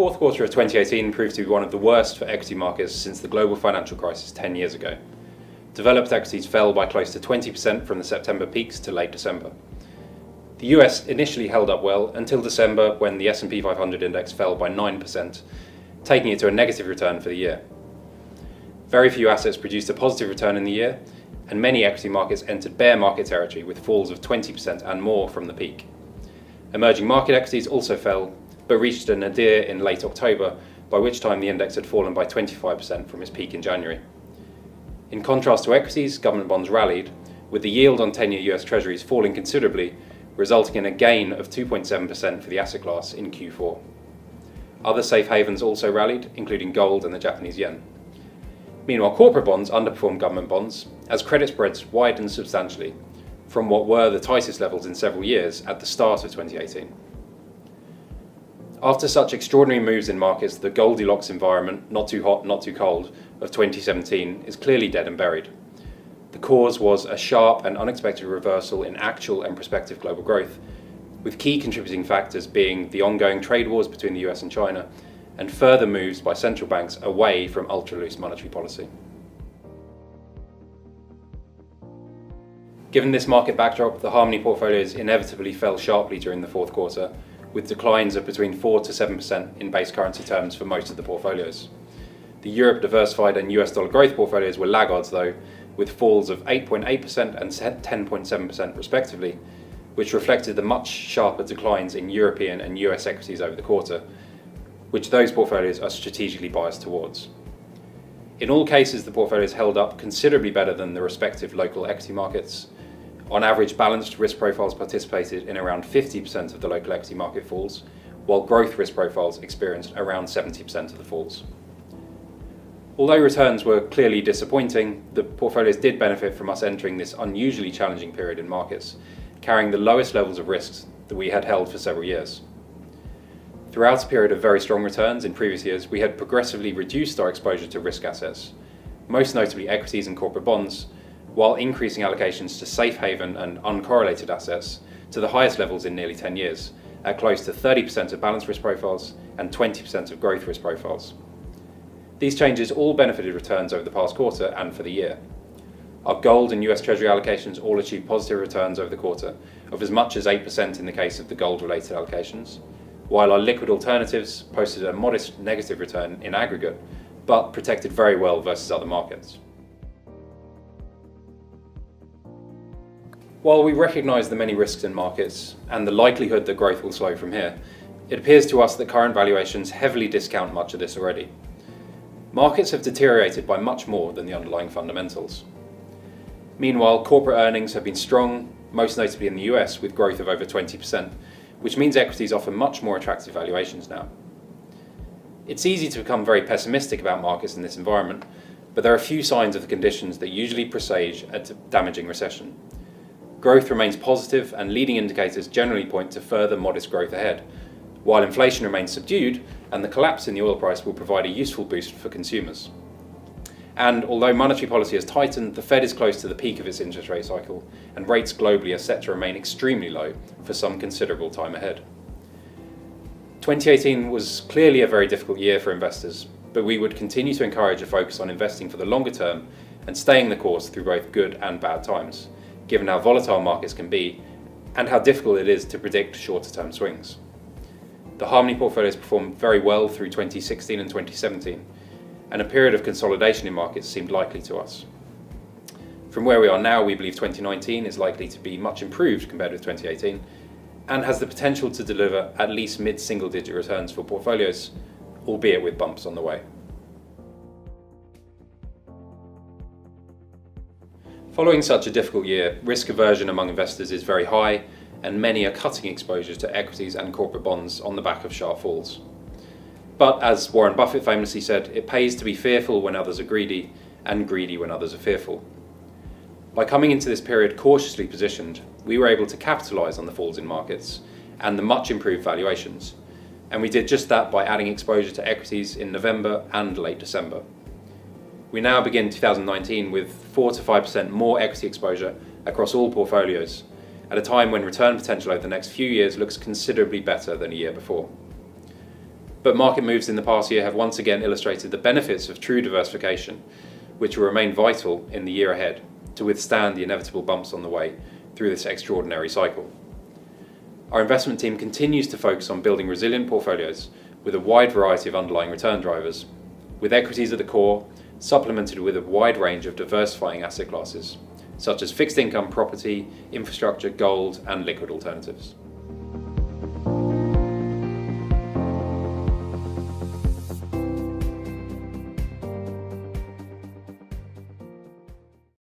fourth quarter of 2018 proved to be one of the worst for equity markets since the global financial crisis 10 years ago. Developed equities fell by close to 20% from the September peaks to late December. The US initially held up well until December, when the S&P 500 index fell by 9%, taking it to a negative return for the year. Very few assets produced a positive return in the year, and many equity markets entered bear market territory with falls of 20% and more from the peak. Emerging market equities also fell, but reached a nadir in late October, by which time the index had fallen by 25% from its peak in January. In contrast to equities, government bonds rallied, with the yield on 10-year US Treasuries falling considerably, resulting in a gain of 2.7% for the asset class in Q4. Other safe havens also rallied, including gold and the Japanese yen. Meanwhile, corporate bonds underperformed government bonds as credit spreads widened substantially from what were the tightest levels in several years at the start of 2018. After such extraordinary moves in markets, the Goldilocks environment, not too hot, not too cold, of 2017 is clearly dead and buried. The cause was a sharp and unexpected reversal in actual and prospective global growth, with key contributing factors being the ongoing trade wars between the US and China, and further moves by central banks away from ultra-loose monetary policy. Given this market backdrop, the Harmony portfolios inevitably fell sharply during the fourth quarter, with declines of between 4 to 7% in base currency terms for most of the portfolios. The Europe Diversified and US Dollar Growth portfolios were laggards though, with falls of 8.8% and 10.7% respectively, which reflected the much sharper declines in European and US equities over the quarter, which those portfolios are strategically biased towards. In all cases, the portfolios held up considerably better than the respective local equity markets. On average, balanced risk profiles participated in around 50% of the local equity market falls, while growth risk profiles experienced around 70% of the falls. Although returns were clearly disappointing, the portfolios did benefit from us entering this unusually challenging period in markets, carrying the lowest levels of risks that we had held for several years. Throughout a period of very strong returns in previous years, we had progressively reduced our exposure to risk assets, most notably equities and corporate bonds, while increasing allocations to safe haven and uncorrelated assets to the highest levels in nearly 10 years, at close to 30% of balanced risk profiles and 20% of growth risk profiles. These changes all benefited returns over the past quarter and for the year. Our gold and US Treasury allocations all achieved positive returns over the quarter, of as much as 8% in the case of the gold-related allocations, while our liquid alternatives posted a modest negative return in aggregate, but protected very well versus other markets. While we recognise the many risks in markets and the likelihood that growth will slow from here, it appears to us that current valuations heavily discount much of this already. Markets have deteriorated by much more than the underlying fundamentals. Meanwhile, corporate earnings have been strong, most notably in the US, with growth of over 20%, which means equities offer much more attractive valuations now. It's easy to become very pessimistic about markets in this environment, but there are few signs of the conditions that usually presage a damaging recession. Growth remains positive and leading indicators generally point to further modest growth ahead, while inflation remains subdued and the collapse in the oil price will provide a useful boost for consumers. And although monetary policy has tightened, the Fed is close to the peak of its interest rate cycle, and rates globally are set to remain extremely low for some considerable time ahead. 2018 was clearly a very difficult year for investors, but we would continue to encourage a focus on investing for the longer term and staying the course through both good and bad times, given how volatile markets can be and how difficult it is to predict shorter-term swings. The Harmony portfolios performed very well through 2016 and 2017, and a period of consolidation in markets seemed likely to us. From where we are now, we believe 2019 is likely to be much improved compared with 2018, and has the potential to deliver at least mid-single-digit returns for portfolios, albeit with bumps on the way. Following such a difficult year, risk aversion among investors is very high, and many are cutting exposure to equities and corporate bonds on the back of sharp falls. But as Warren Buffett famously said, it pays to be fearful when others are greedy, and greedy when others are fearful. By coming into this period cautiously positioned, we were able to capitalise on the falls in markets and the much improved valuations, and we did just that by adding exposure to equities in November and late December. We now begin 2019 with 4 to 5% more equity exposure across all portfolios, at a time when return potential over the next few years looks considerably better than a year before. But market moves in the past year have once again illustrated the benefits of true diversification, which will remain vital in the year ahead to withstand the inevitable bumps on the way through this extraordinary cycle. Our investment team continues to focus on building resilient portfolios with a wide variety of underlying return drivers, with equities at the core, supplemented with a wide range of diversifying asset classes, such as fixed income, property, infrastructure, gold, and liquid alternatives.